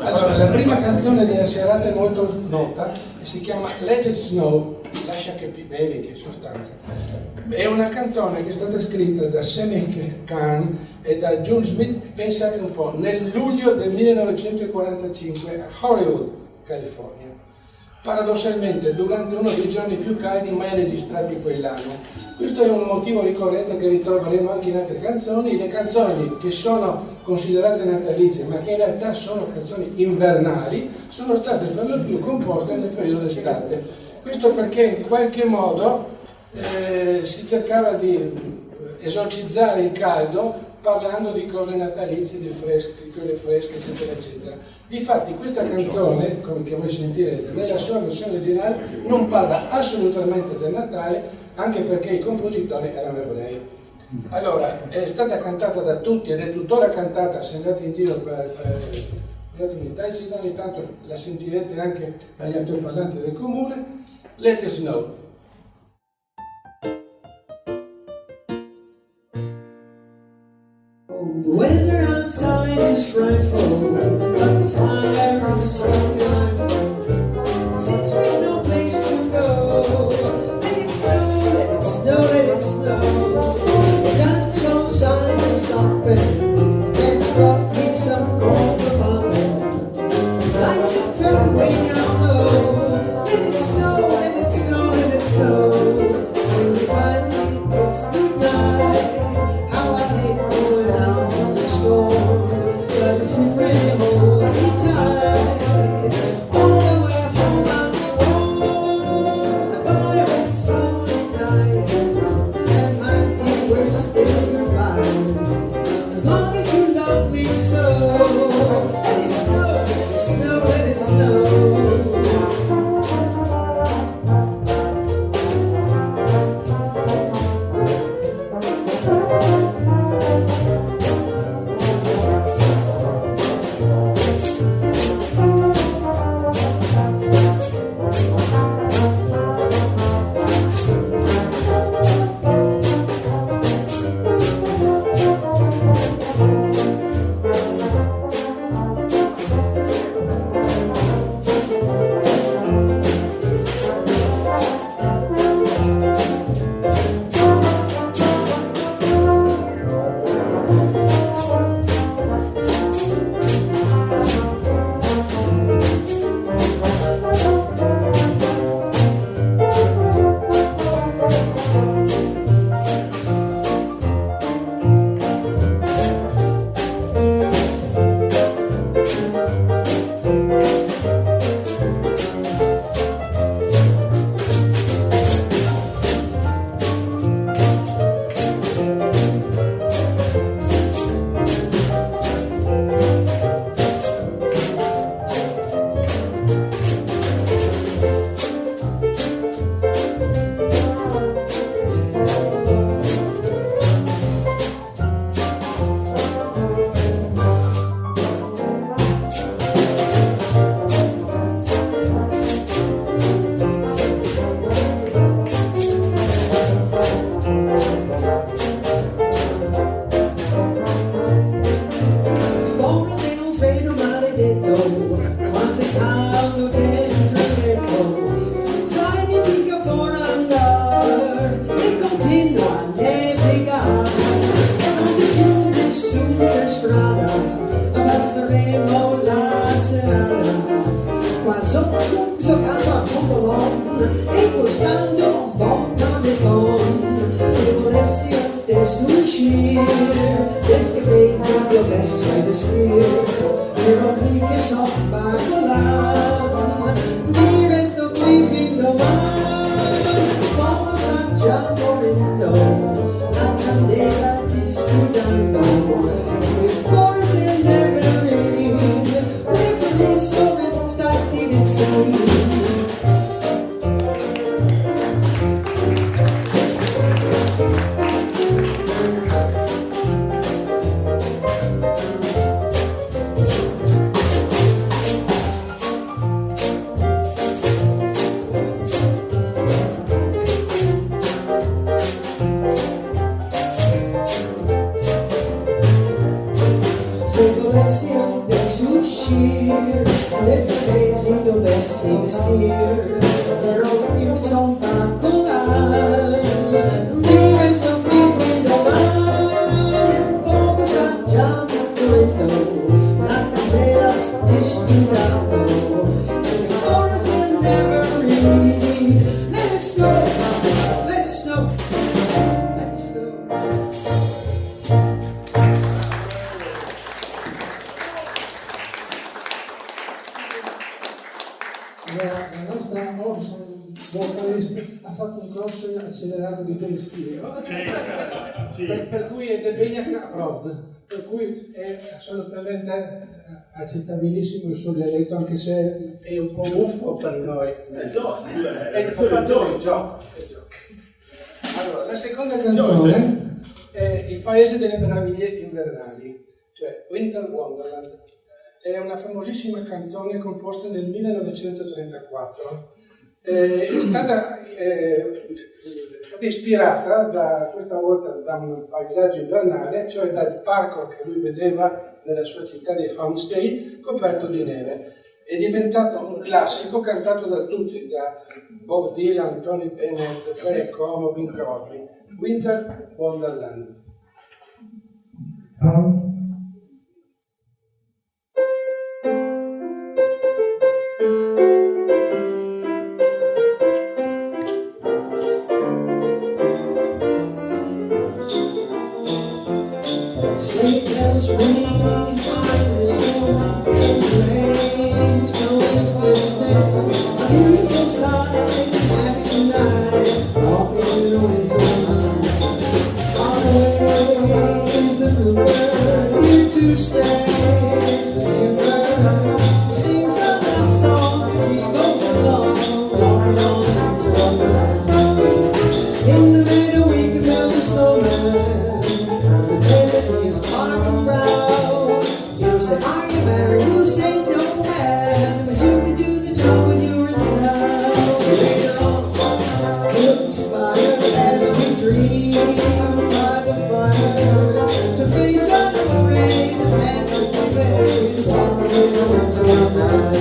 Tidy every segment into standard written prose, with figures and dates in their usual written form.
Allora, la prima canzone della serata è molto nota e si chiama Let It Snow, lascia che nevichi in sostanza. È una canzone che è stata scritta da Sammy Kahn e da June Smith, pensate un po', nel luglio del 1945 a Hollywood, California. Paradossalmente durante uno dei giorni più caldi mai registrati quell'anno. Questo è un motivo ricorrente che ritroveremo anche in altre canzoni. Le canzoni che sono considerate natalizie ma che in realtà sono canzoni invernali sono state per lo più composte nel periodo estate. Questo perché in qualche modo si cercava di esorcizzare il caldo parlando di cose natalizie, di cose fresche, eccetera, eccetera. Difatti questa canzone, come che voi sentirete, nella sua versione originale non parla assolutamente del Natale, anche perché i compositori erano ebrei. Allora, è stata cantata da tutti ed è tuttora cantata, se andate in giro per gli altri Italia, ogni tanto la sentirete anche dagli altoparlanti del comune. Let It Snow. The weather outside is frightful, but the fire inside I'm full. Since we've no place to go, let it snow, let it snow, let it snow. It doesn't show sign of stopping, and it brought me some corn for popping. Lights have turned way down low. Let it snow, let it snow, let it snow. When we finally kiss goodnight, how I hate going out in the storm. But if you really hold me tight, all the way home I'll be warm. The fire is slowly dying, and my dear, we're still goodbye. As long as you love me so, let it snow, let it snow, let it snow. here, però io mi son baccolato, mi resto qui fin domani, il fuoco sta già morendo, la candela sta studiando, as if chorus will never read. Let it snow, let it snow, let it snow. La nostra Orson vocalist ha fatto un cross accelerato di James Spears, per cui è The Beniac Approved, per cui è assolutamente accettabilissimo il suo dialetto, anche se è un po' buffo per noi. Allora, la seconda canzone è Il paese delle meraviglie invernali, cioè Winter Wonderland. È una famosissima canzone composta nel 1934. È stata ispirata questa volta da un paesaggio invernale, cioè dal parco che lui vedeva nella sua città di Homestay coperto di neve. È diventato un classico cantato da tutti, da Bob Dylan, Tony Bennett, Perry Como, Bing Crosby. Winter Wonderland. Sleigh bells ring, fire is on, in the rain, snow is glistening. A beautiful sight, happy tonight, walking in a winter night. Far away is the bluebird, here to stay is the bluebird. He sings a love song as he goes along, walking on into wonderland. In the meadow we can build a snowman. Parking round, you'll say, are you married? You'll say, no, man, but you can do the job when you're in town. Later on, we'll conspire as we dream by the fire to face unafraid the magic of fate, walking in the winter night.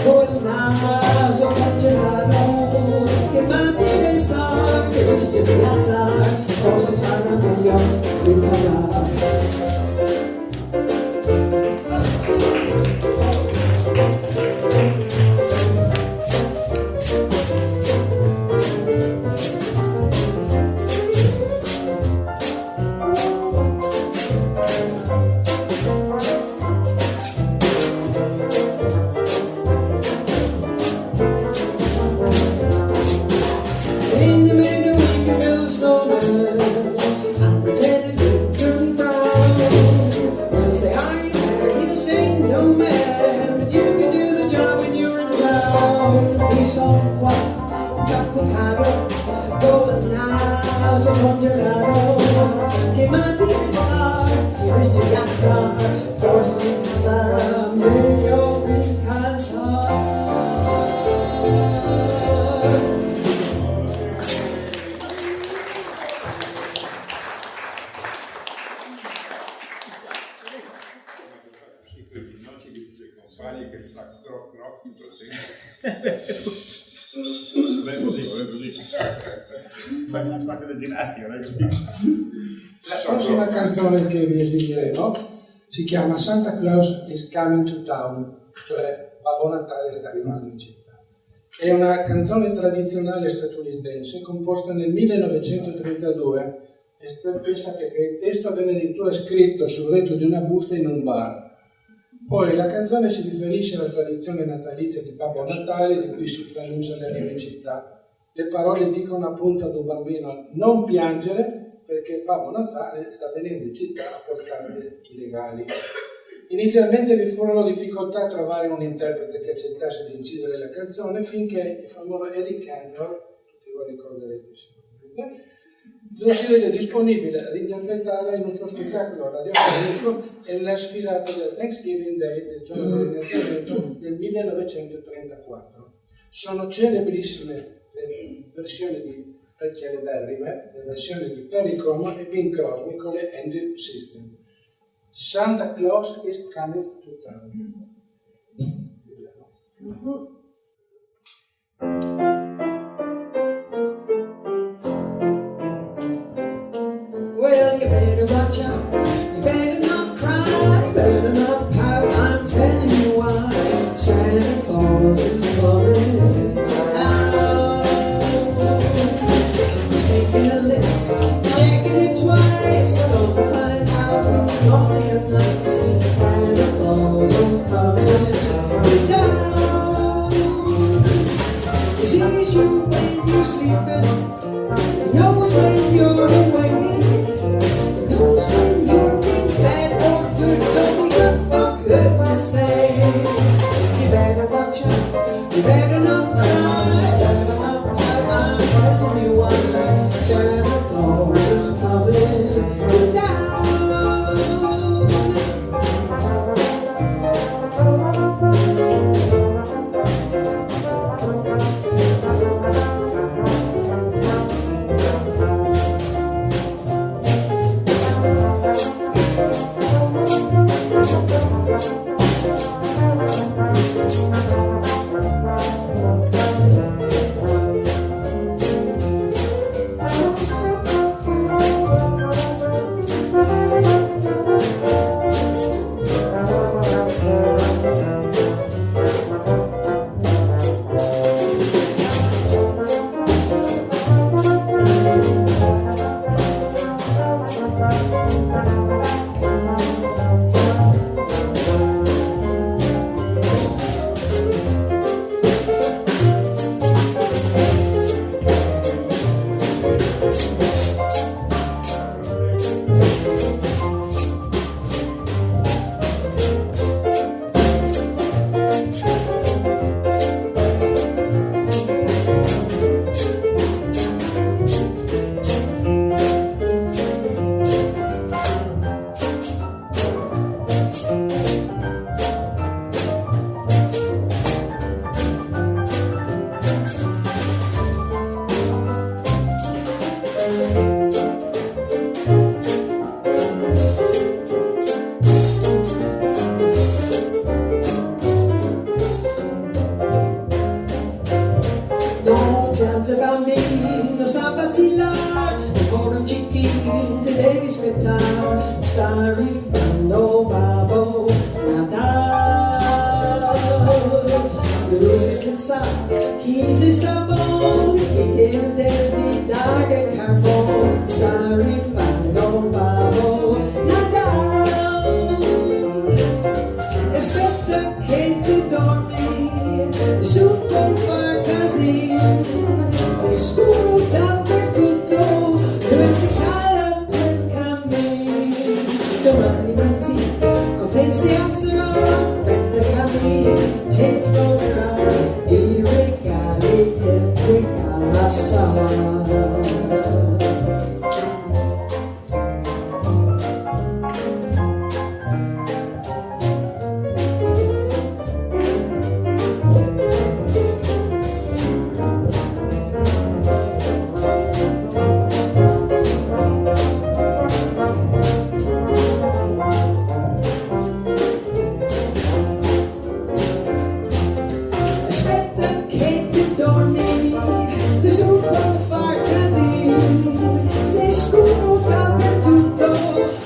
Con il naso congelato che mantiene il star qua, Giacco caro, dove naso congelato, che mattina si veste piazza, forse sarà meglio in casa. Che sta tutto il tempo. Non è così. Fai parte del ginnastica, non è così. La prossima canzone che vi eseguiremo si chiama Santa Claus is Coming to Town, cioè Babbo Natale sta arrivando in città. È una canzone tradizionale statunitense composta nel 1932 e pensate che il testo venne addirittura scritto sul retro di una busta in un bar. Poi la canzone si riferisce alla tradizione natalizia di Babbo Natale, di cui si preannuncia l'arrivo in città. Le parole dicono appunto ad un bambino non piangere perché Babbo Natale sta venendo in città a portare i regali. Inizialmente vi furono difficoltà a trovare un interprete che accettasse di incidere la canzone finché il famoso Eddie Cantor, tutti voi ricorderete sicuramente, si rese disponibile ad interpretarla in un suo spettacolo radiofonico e nella sfilata del Thanksgiving Day del giorno dell'iniziamento del 1934. Sono celeberrime le versioni di Perry Como e Bing Crosby con le End System. Santa Claus is Coming to Town. Well, you better watch out, you better not cry, you better not pout, I'm telling you why. Santa Claus is coming to town. He's making a list, checking it twice, gonna find out if you're naughty or nice. Santa Claus is coming to town. He sees you when you're sleeping, he knows when you're awake. Knows when you're being bad or good, so be good for goodness sake. You better watch out, you better not cry, you better not pout, I'm telling you why. Santa Claus is coming to town. Piange bambino, sta vacillare, ancora un cicchino te devi aspettare, sta arrivando Babbo Natale. Lui si pensa, chi si sta buono, chi che devi dare carbone, sta arrivando Babbo Natale. Aspetta che ti dormi, nessuno può far casino. Sei scuro dappertutto, dove si cala quel cammino. Domani mattina con te si alzerà, mentre cammini ti troverai i regali. musica la sa. Aspetta che ti dormi, nessuno può far casino, sei scuro dappertutto,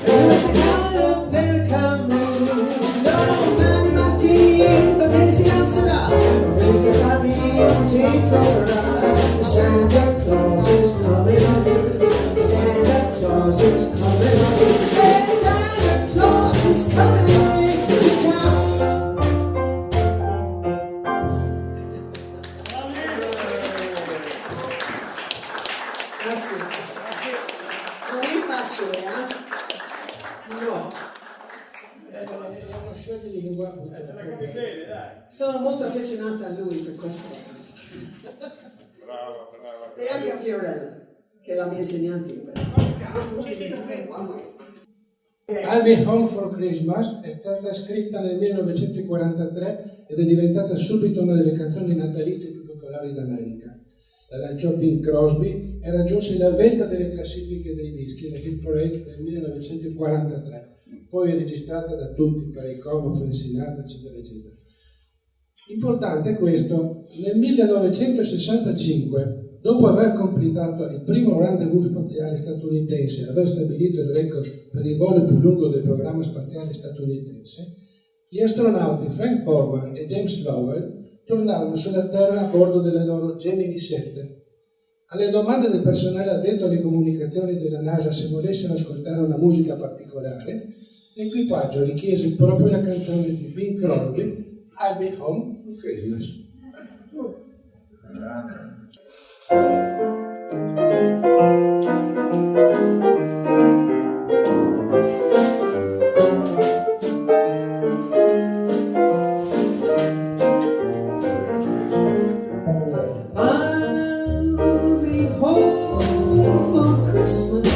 e non si cala per cammino. Domani mattina te si alzerà, non ti cammino ti troverà. Santa Claus is coming home, Santa Claus is coming home, hey, Santa Claus is coming to town. Grazie. Non è facile, No. È uno show di lingua. Sono molto affezionata a lui per questo. Brava, brava. E anche a Fiorella, che è la mia insegnante in questo. I'll Be Home for Christmas è stata scritta nel 1943 ed è diventata subito una delle canzoni natalizie più popolari d'America. La lanciò Bing Crosby e raggiunse la vetta delle classifiche dei dischi, la Hit Parade del 1943, poi registrata da tutti, Perry Como, Frank Sinatra, eccetera, eccetera. Importante è questo: nel 1965, dopo aver completato il primo rendezvous spaziale statunitense e aver stabilito il record per il volo più lungo del programma spaziale statunitense, gli astronauti Frank Borman e James Lowell tornarono sulla Terra a bordo delle loro Gemini 7. Alle domande del personale addetto alle comunicazioni della NASA se volessero ascoltare una musica particolare, l'equipaggio richiese proprio la canzone di Bing Crosby, I'll Be Home for Christmas. I'll be home for Christmas.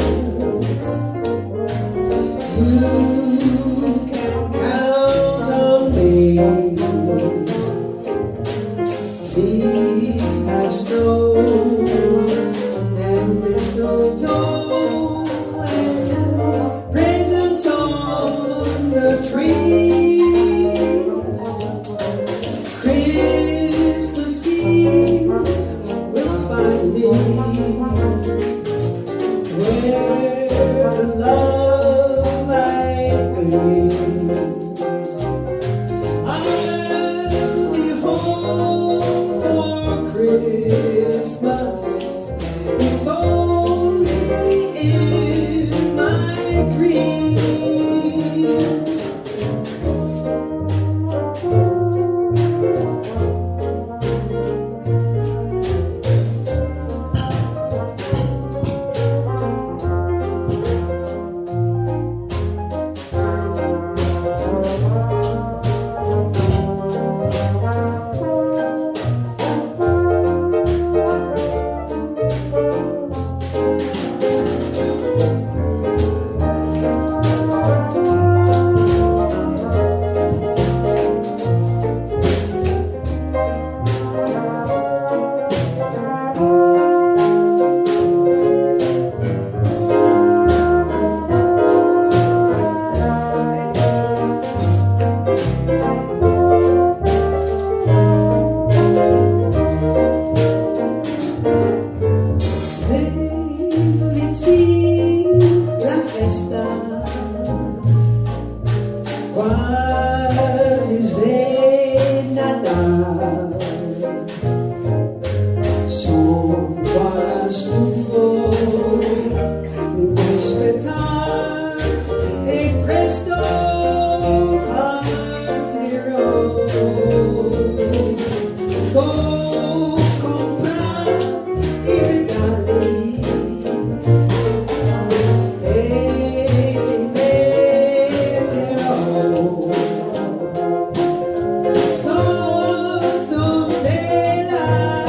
You can count on me. Please have snow and mistletoe and presents on the tree. Christmas Eve will find me where the love light gleams. I'll be home for Christmas, if only in my dreams. La festa quasi sei Natale, sono quasi stufo di aspettare e presto partirò. Go comprare i regali sotto la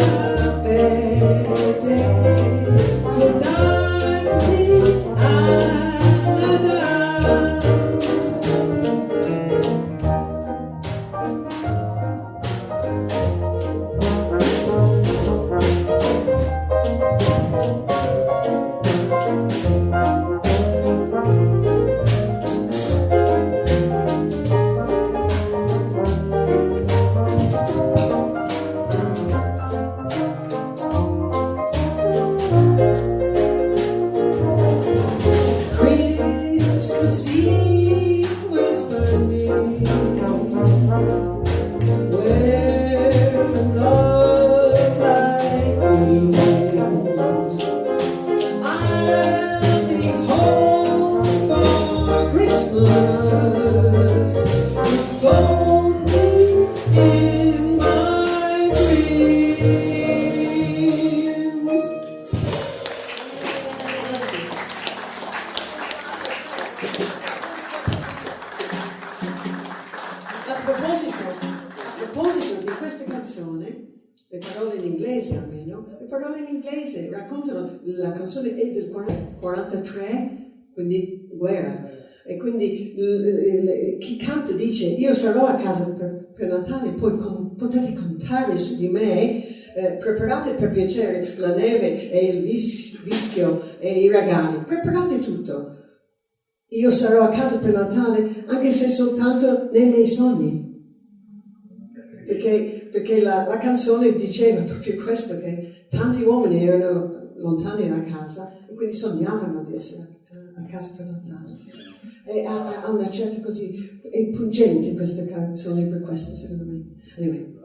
inglese almeno, le parole in inglese raccontano, la canzone è del 43, quindi guerra. E quindi chi canta dice: io sarò a casa per Natale, poi potete contare su di me, preparate per piacere la neve e il vischio e i regali, preparate tutto. Io sarò a casa per Natale, anche se soltanto nei miei sogni. Perché la canzone diceva proprio questo, che tanti uomini erano lontani da casa e quindi sognavano di essere a casa per Natale. Sì. E ha una certa così, è pungente questa canzone per questo, secondo me. Anyway.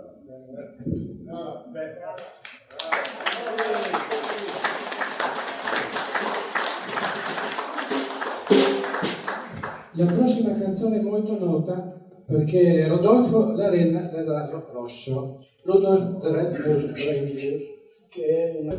La prossima canzone è molto nota perché Rodolfo la Renna del Raso Rosso, Rudolph the Red-Nosed Reindeer, che è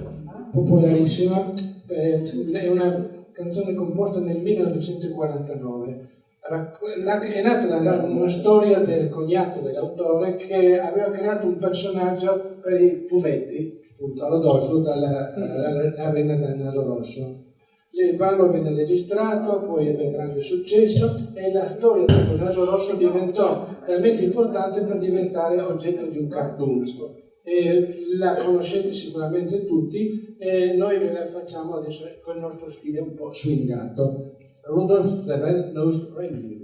popolarissima, è una canzone composta nel 1949. È nata da una storia del cognato dell'autore che aveva creato un personaggio per i fumetti, appunto Rodolfo dalla Renna del Naso Rosso. Il brano venne registrato, poi ebbe grande successo e la storia del Naso Rosso diventò talmente importante per diventare oggetto di un cartoon. La conoscete sicuramente tutti e noi ve la facciamo adesso con il nostro stile un po' swingato. Rudolph the Red-Nosed Reindeer.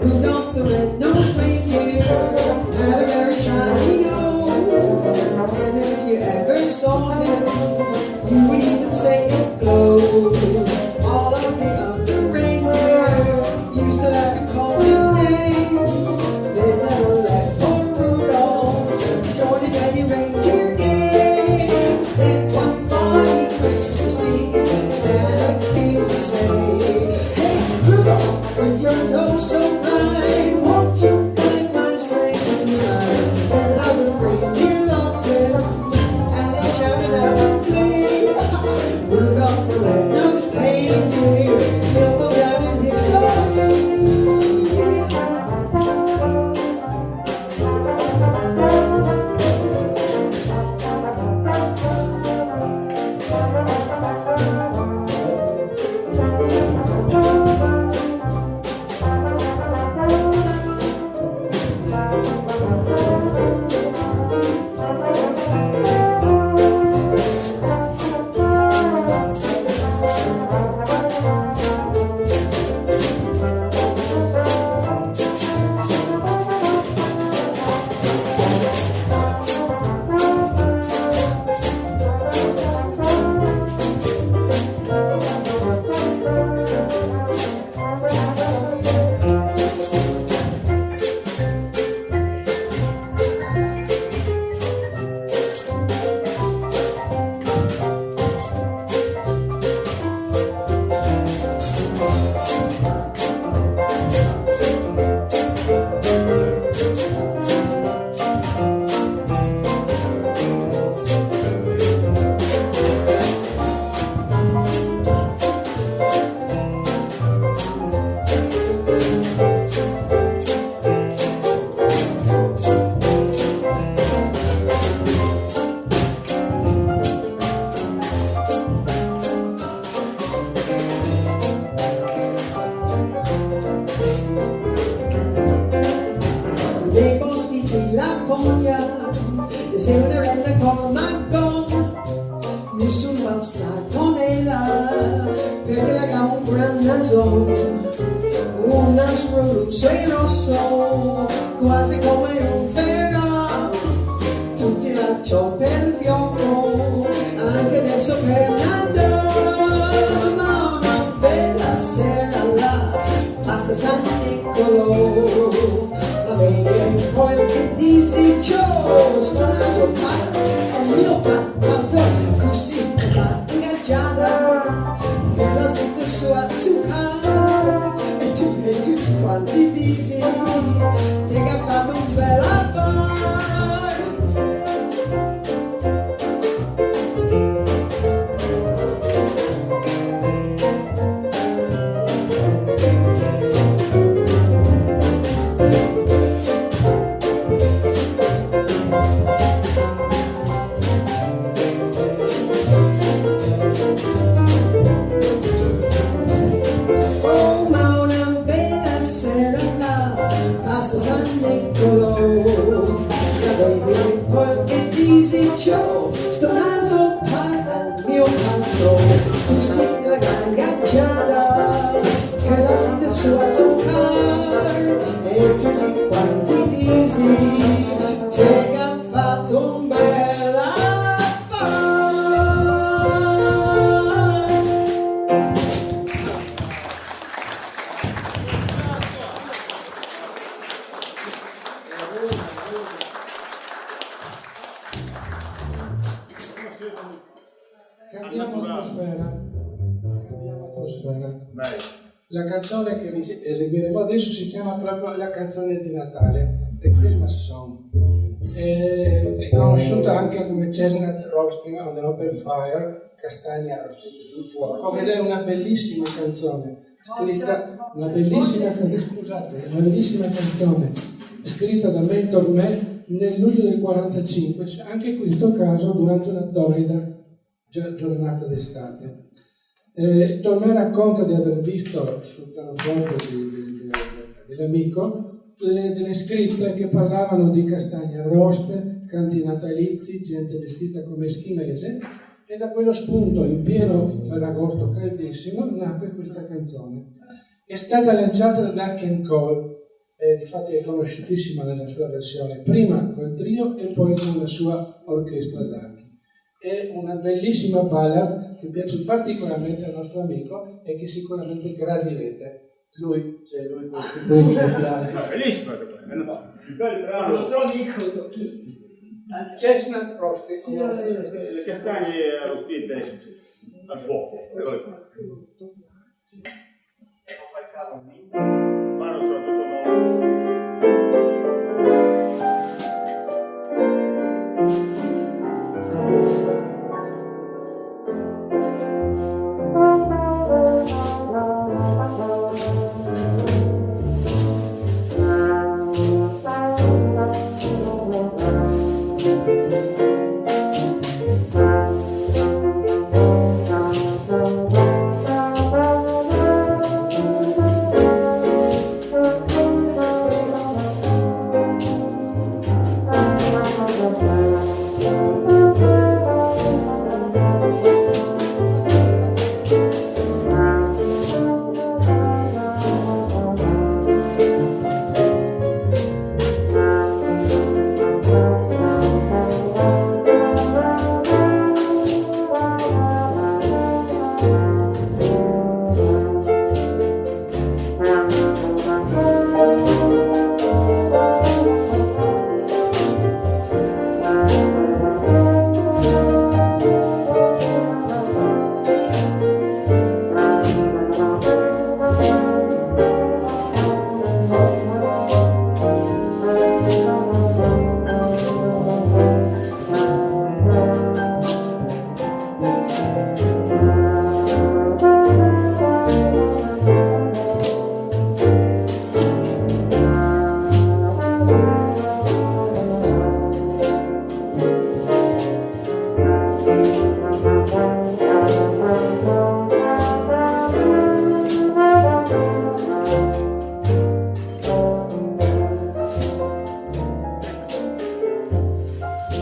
Rudolph the red-nosed reindeer had a very shiny nose, and if you ever saw him, you would even say it glowed. All of the other reindeer used to laugh and call him names. They never let poor Rudolph join in any reindeer games. Then one fine Christmas Eve, Santa came to say, "Hey Rudolph, with your nose so bright, won't you guide my sleigh tonight?" And how the reindeer loved him, and they shouted out in glee, "Rudolph the red-nosed reindeer, he'll go down in history." Nei boschi di Lapponia se una renna con Magon, nessuno sta con ella perché le ha un gran naso, un nastro luce e rosso quasi come un ferro, tutti lacciò per il fiocco anche adesso per Natale, ma una bella sera là passa San Niccolò. E poi che dici ciò, suonato e mio papà così è la ingaggiata per la sette sua zucca e tutti quanti dici ti ha fatto un bel affare. passa San Niccolò, la vedi qualche disiccio, sto naso parla il mio canto, tu sei la gangaggiata, che la sente su azzucar, e tutti quanti disi, te ha fatto un bel affare. Cambiamo atmosfera. Cambiamo atmosfera. Vai. La canzone che eseguiremo adesso si chiama proprio la canzone di Natale, The Christmas Song. È conosciuta anche come Chestnut Roasting on an Open Fire, castagna arrostite sul fuoco, ed è una bellissima canzone scritta, una bellissima canzone scritta da Mentor Me nel luglio del 45, anche in questo caso durante una torrida giornata d'estate. Tormé racconta di aver visto sul pianoforte dell'amico delle scritte che parlavano di castagne arroste, canti natalizi, gente vestita come eschimese, e da quello spunto in pieno ferragosto caldissimo nacque questa canzone. È stata lanciata da Nat Cole, difatti è conosciutissima nella sua versione, prima col trio e poi con la sua orchestra d'archi. È una bellissima ballad che piace particolarmente al nostro amico e che sicuramente gradirete. Lui, se lui vi piace. Ma bellissima che bel bravo. Non so dico chi. Chestnut Roasting. Le castagne arrostite al fuoco. Ma non so, tutto nuovo.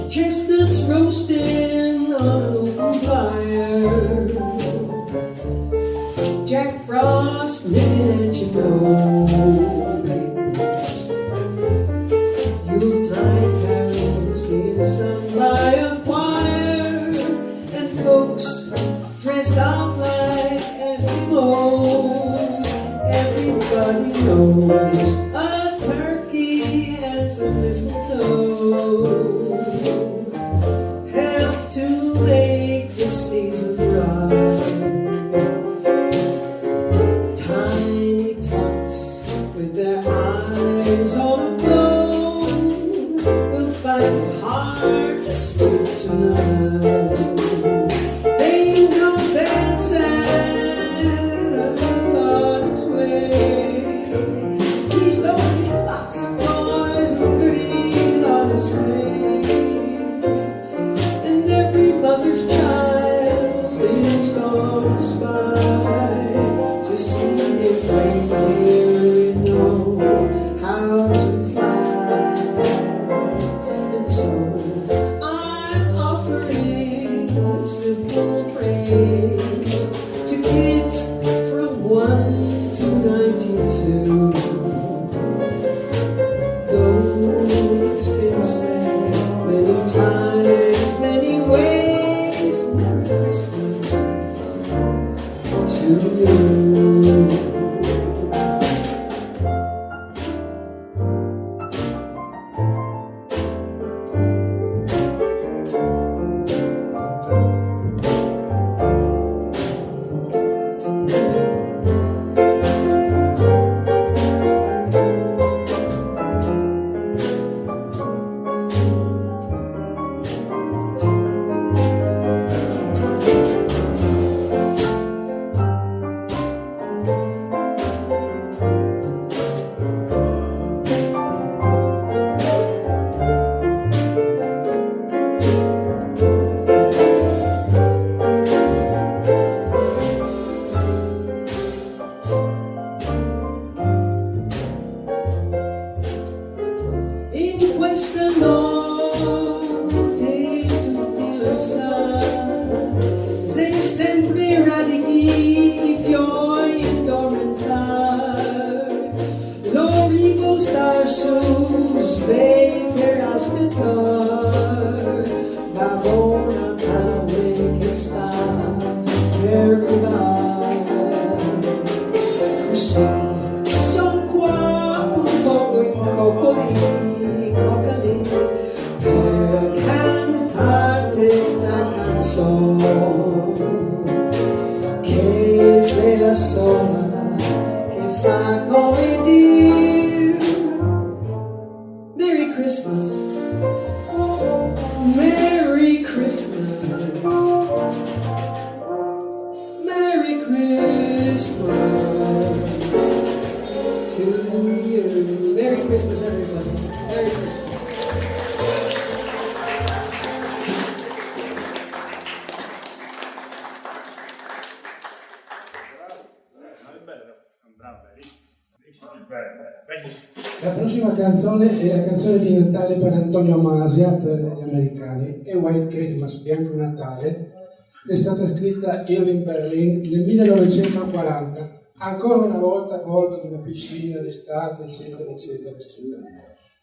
Chestnuts roasting on an open fire, Jack Frost knitting at your nose, Yuletide carols being sung by a choir, and folks dressed up like Eskimos. Everybody knows a turkey and some mistletoe help to make the season bright. Tiny tots times, many ways. Merry Christmas to you. In questa notte tutti lo sanno, sei sempre radichi i fiori in dormenza, l'orrivo star su svegli per aspettare, Babbo Natale che sta per arrivare, così son qua un poco in coccoli per cantarti sta canzone che sei la sola che sa come dire Merry Christmas, Merry Christmas, Merry Christmas to you. Merry Christmas, everybody. Merry Christmas. La prossima canzone è la canzone di Natale per Antonio Masia, per gli americani, è White Christmas, Bianco Natale, è stata scritta a Irving Berlin nel 1940, ancora una volta a bordo di una piscina d'estate, eccetera, eccetera, eccetera.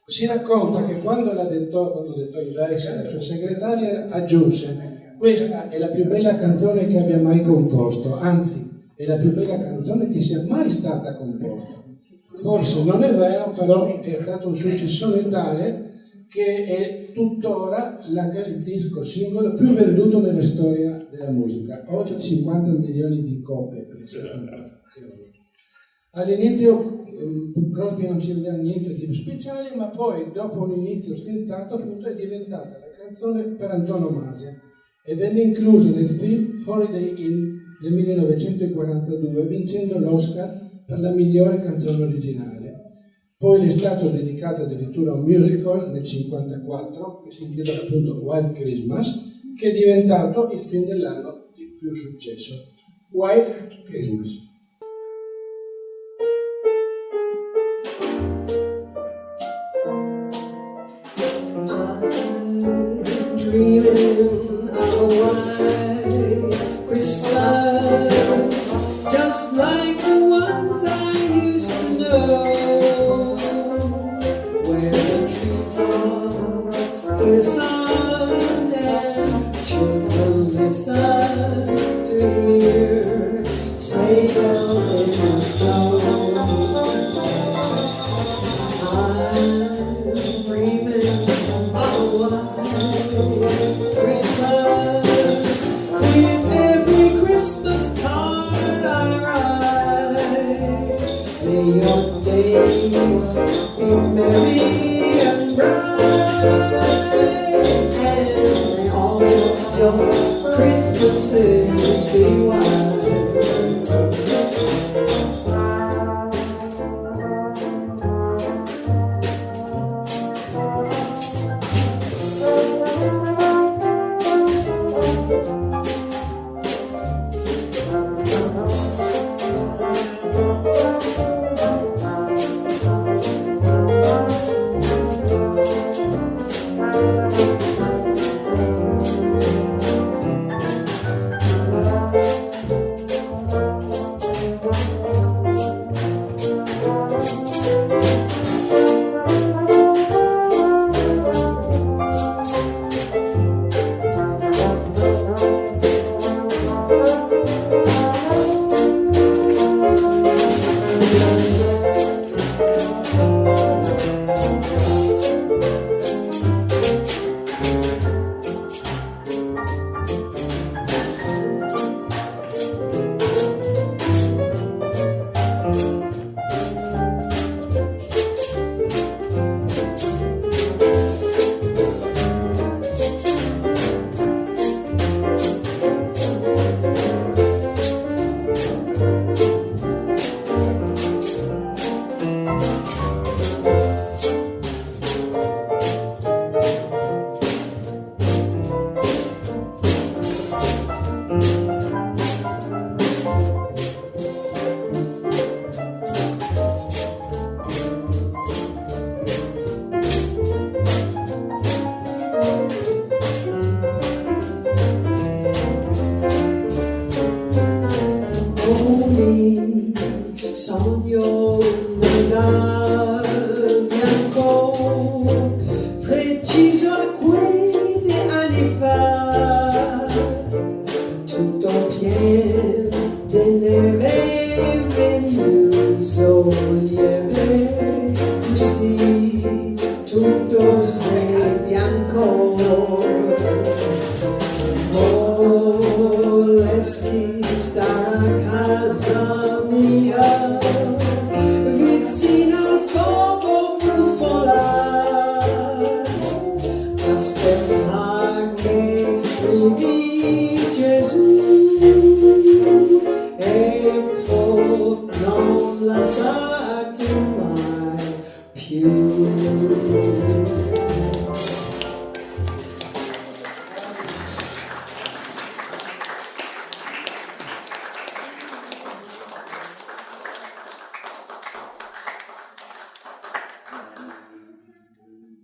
Si racconta che quando dettò i versi alla sua segretaria aggiunse: questa è la più bella canzone che abbia mai composto, anzi è la più bella canzone che sia mai stata composta. Forse non è vero, però è stato un successore tale che è tuttora il disco singolo più venduto nella storia della musica, oltre 50 milioni di copie. All'inizio Crosby non ci vedeva niente di speciale, ma poi dopo un inizio stentato appunto è diventata la canzone per Antonio Masia e venne inclusa nel film Holiday Inn del 1942, vincendo l'Oscar per la migliore canzone originale. Poi le è stato dedicato addirittura un musical nel 1954 che si intitola appunto White Christmas, che è diventato il film dell'anno di più successo. White Christmas. I'm dreaming of a white Christmas, just like the ones I used to know, where the treetops glisten and children listen to hear sleigh bells in the snow. I'm dreaming of a white Christmas, with every Christmas card I write. May your days be merry and bright. tutto sei bianco. Volessi stare a casa mia, vicino al fuoco brufolare, aspettar che arrivi Gesù e poi non lasciarti mai più.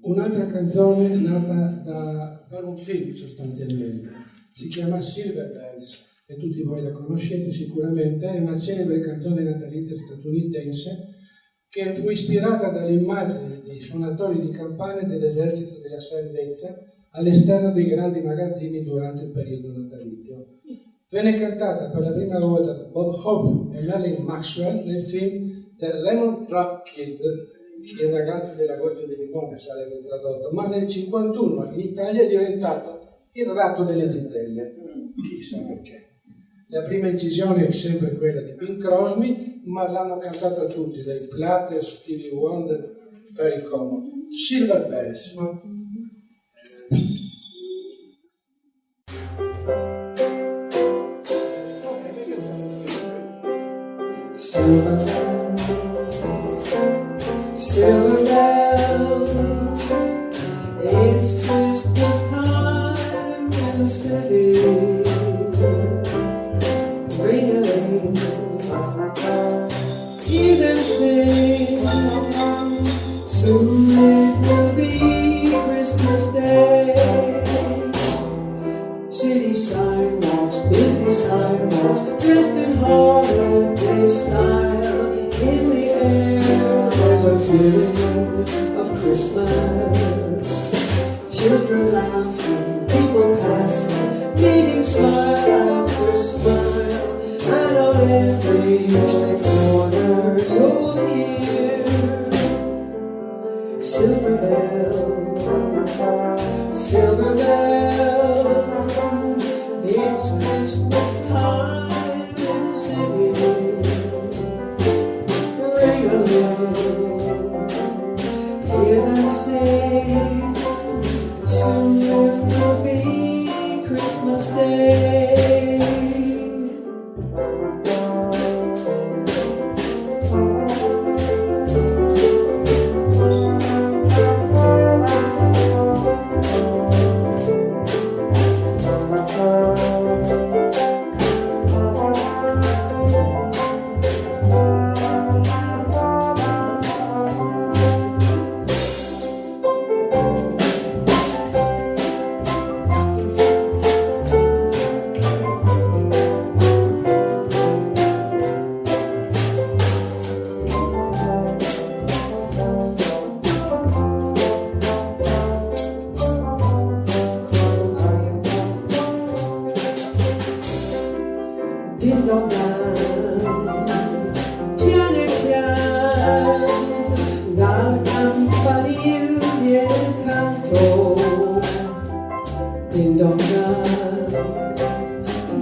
Un'altra canzone nata per un film sostanzialmente, si chiama Silver Bells e tutti voi la conoscete sicuramente, è una celebre canzone natalizia statunitense che fu ispirata dalle immagini dei suonatori di campane dell'esercito della salvezza all'esterno dei grandi magazzini durante il periodo natalizio. Venne cantata per la prima volta da Bob Hope e Marilyn Maxwell nel film The Lemon Drop Kid, il ragazzo della goccia di limone sarebbe tradotto, ma nel 1951 in Italia è diventato il ratto delle zitelle, chissà perché. La prima incisione è sempre quella di Bing Crosby, ma l'hanno cantata tutti, dai Platters, Stevie Wonder, Perry Como. Silver Bells. Silver bells, silver bells, it's Christmas time in the city. Ring-a-ling, hear them sing, soon it will be Christmas Day. City sidewalks, busy sidewalks, dressed in holiday style. In the air, there's a feeling of Christmas. Children laughing, people passing, meeting smile after smile. And on every street corner you'll hear silver bells, silver bells. It's Christmas time in the city. Ring-a-ling, hear them sing. Soon it will be Christmas Day. Ding-dong piano piano, dal campanile viene il canto. Ding-dong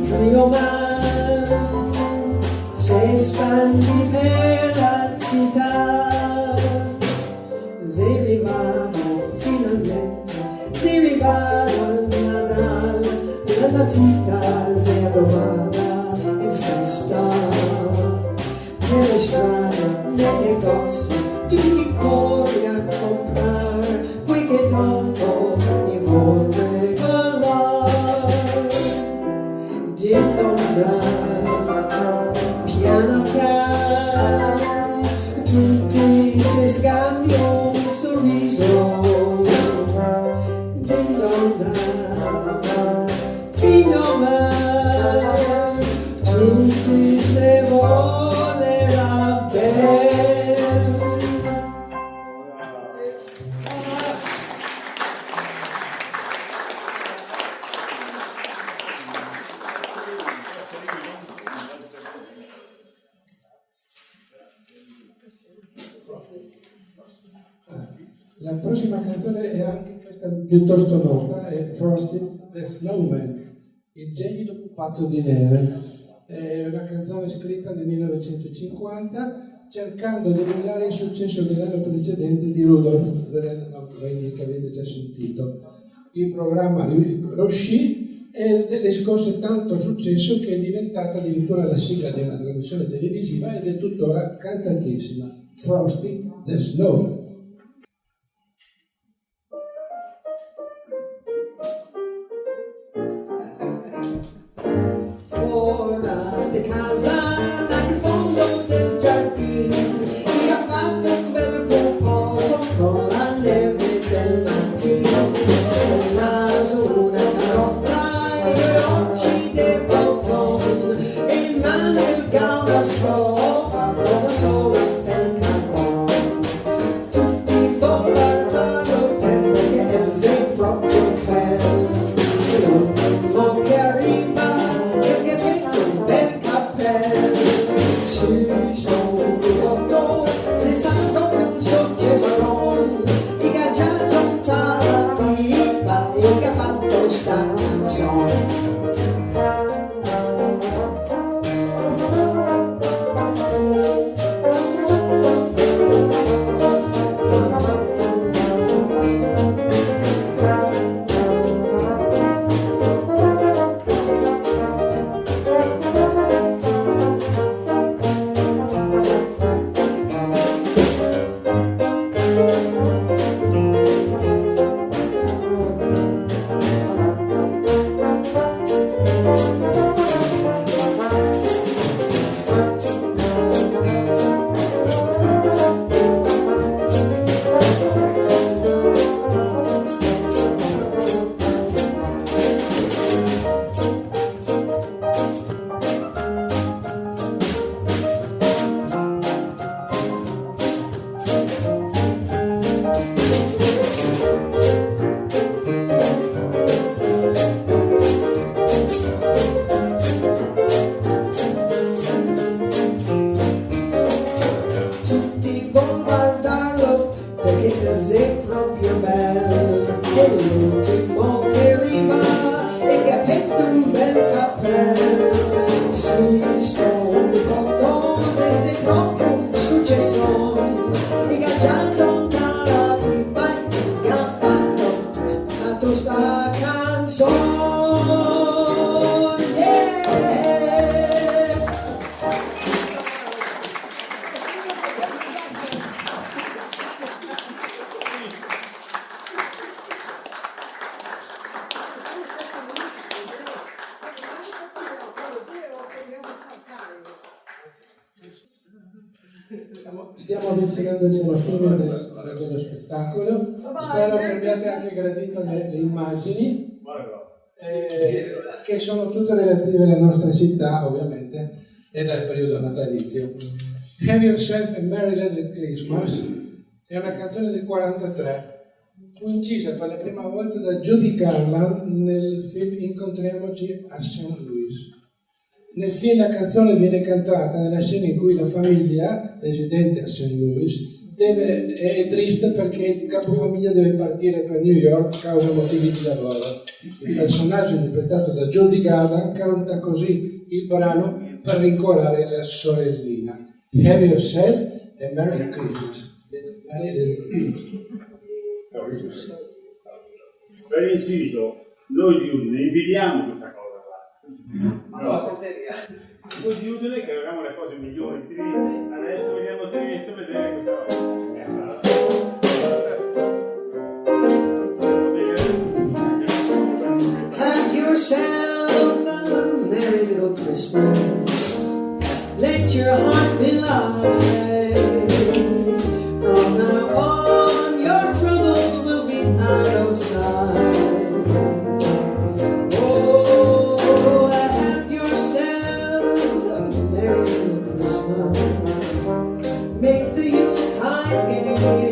trio man, si spandi per la città. Si arrivano finalmente, si arrivano al Natale, la città si addomata in festa. Nelle strade, nei negozi, tutti corri a comprare quel che dopo mi vuol regalare. Ding-dong, piano piano, tutti si scambiano un sorriso. Ding-dong, figlio mio, tutti se volerà bene. La prossima canzone è anche questa piuttosto nota, è Frosty the Snowman, il gelido pupazzo di neve. È una canzone scritta nel 1950 cercando di emulare il successo dell'anno precedente di Rudolph the Red-Nosed Reindeer che avete già sentito. Il programma riuscì e le scosse tanto successo che è diventata addirittura la sigla di una trasmissione televisiva ed è tuttora cantatissima. Frosty the Snowman. Fuori di casa, là in fondo del giardino, mi ha fatto un bel compoto con la neve del mattino. Un naso, una carota, i due occhi dei botton, e in mano il gauna a scopa, da sola del carbone. Tutti bombardano perché sei proprio bello. L'ultimo che arriva se sta proprio un successo, e che ha già tutta la pipa e che ha fatto sta canzone. Stiamo avvicinandoci alla fine dello spettacolo. Spero che abbiate anche gradito le immagini, che sono tutte relative alla nostra città, ovviamente, e dal periodo natalizio. Have Yourself a Merry Little Christmas è una canzone del 1943. Fu incisa per la prima volta da Judy Garland nel film Incontriamoci a St. Louis. Nel film la canzone viene cantata nella scena in cui la famiglia residente a St. Louis è triste perché il capofamiglia deve partire per New York a causa motivi di lavoro. Il personaggio interpretato da Judy Garland canta così il brano per rincuorare la sorellina. Have Yourself a Merry Christmas. Per inciso, noi di Udine invidiamo questa cosa qua. Noi di Udine che avevamo le cose migliori tristi, adesso veniamo tristi a vedere questa cosa. Have yourself a merry little Christmas. Let your heart be light. From now on, your troubles will be out of sight. Oh, have yourself a merry little Christmas. Make the Yuletide gay.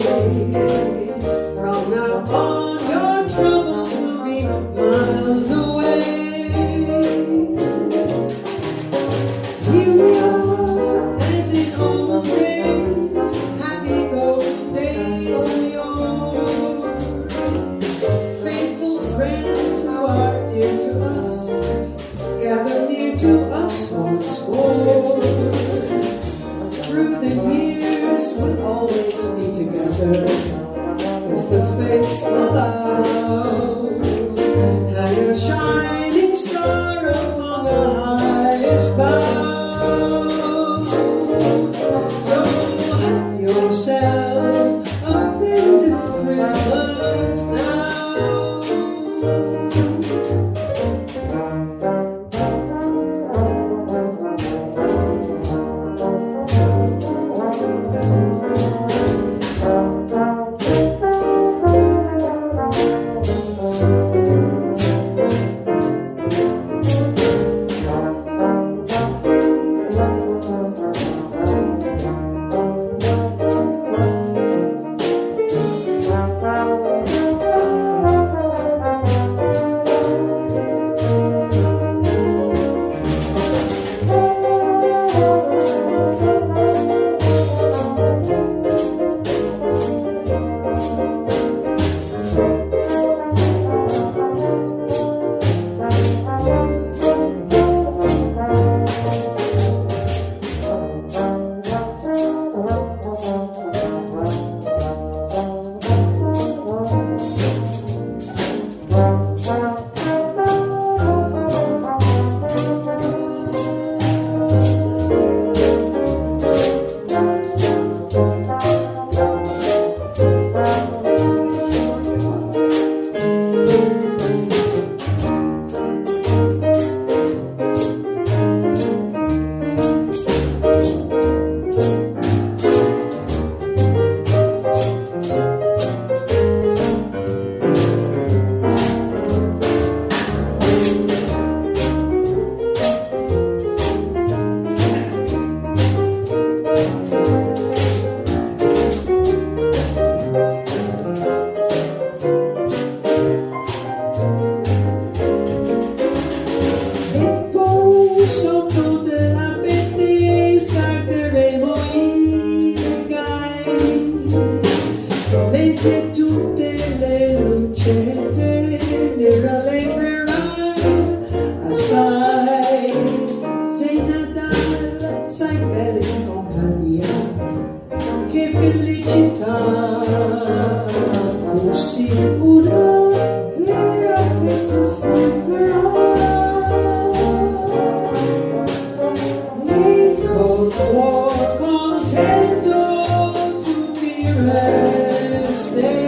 From now on, your troubles will be miles away. Here we are, as in old days, happy golden days of yore. place, my love. Hang a shining star upon the highest bough. So have yourself a merry little Christmas now. Mentre tutte le lucette nell'allegrerai assai. Sei Natale, sei bella in compagnia, che felicità, così una vera festa si farà. E col cuore contento tutti resterà.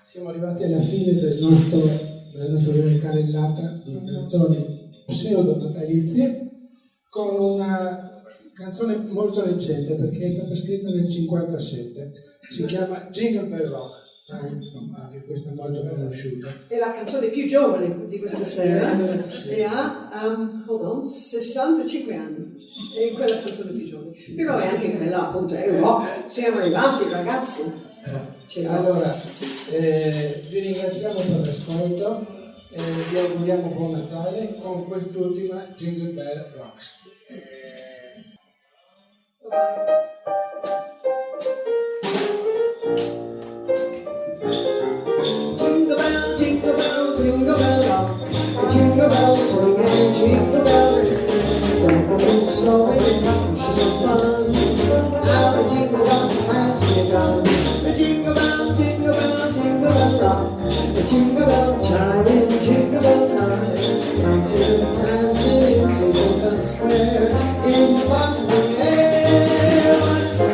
Siamo arrivati alla fine della nostra breve carrellata di canzoni pseudo-natalizie con una canzone molto recente perché è stata scritta nel 1957, si chiama Jingle Bell Rock, anche questa è molto conosciuta. È la canzone più giovane di questa sera e ha 65 anni, è quella canzone più giovane, però è anche quella appunto, è rock, siamo arrivati ragazzi. Allora, vi ringraziamo per l'ascolto e vi auguriamo buon Natale con quest'ultima Jingle Bell Rocks. Jingle bell, jingle bell, jingle bell rock. Jingle bell swing and jingle bell ring. Don't go slow and she's so fun. Now the jingle rock has begun. The jingle bell, jingle bell, jingle bell rock. The jingle bell chime in jingle bell time. Dancing, prancing in Jingle Bell Square. In the Boston air.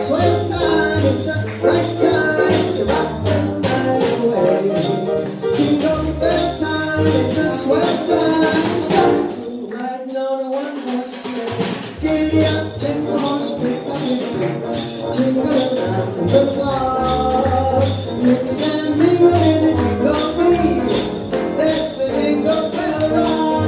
Swell time, it's a right time to rock the night away. Jingle bell time is a swell time. So riding on a one-horse sleigh. Giddy up, jingle horse, pick up your feet. Jingle around the clock. Mix and mingle in a jingle breeze. That's the Jingle Bell Rock.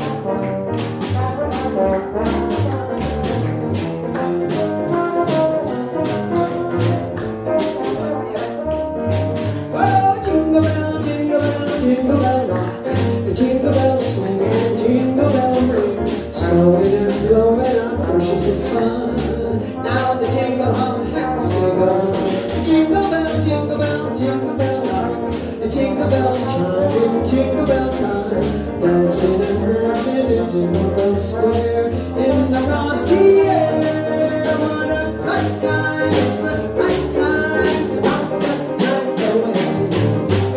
Oh, jingle bell, jingle bell rock. Jingle bells swing and jingle bell ring. Snowing and blowing on bushes of fun. Now the jingle hop has begun. Jingle bell, jingle bell, jingle bell rock. Jingle bells chime in jingle bell time. Dancing and prancing in Jingle Bell Square. In the frosty air. What a bright time, it's the right time to rock the night away.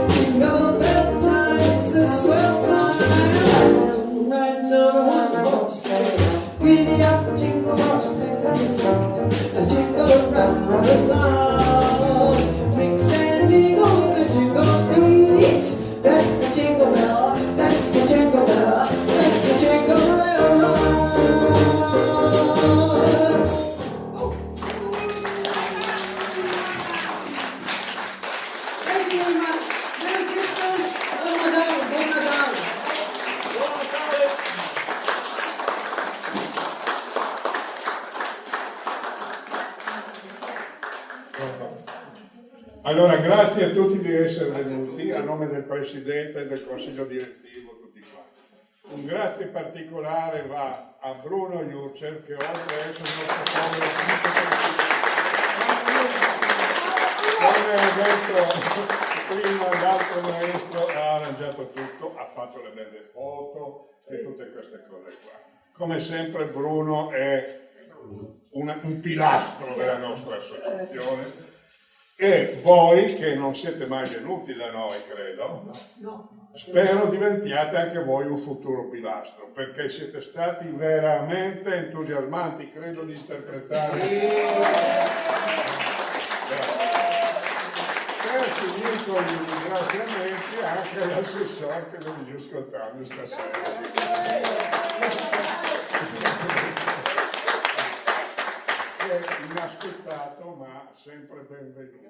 Jingle bell time, it's the swell time. Riding on a one-horse sleigh. Giddy up, jingle horse, pick up your feet. A jingle around the clock. Mix and mingle in a jingle beat. That's the jingle bell, that's the jingle bell, that's the jingle bell rock. Thank you very much. Merry Christmas. Buon Natale, buon Natale. Allora, grazie a tutti di essere venuti, a nome del Presidente e del Consiglio Direttivo, tutti quanti. Un grazie particolare va a Bruno Jurcher, che oltre a essere il nostro povero come ho detto prima, l'altro maestro ha arrangiato tutto, ha fatto le belle foto e tutte queste cose qua. Come sempre Bruno è un pilastro della nostra associazione. E voi che non siete mai venuti da noi, credo, spero diventiate anche voi un futuro pilastro, perché siete stati veramente entusiasmanti, credo di interpretare. Per finire con i ringraziamenti anche all'assessore che lo voglio ascoltare stasera. È inaspettato ma sempre benvenuto.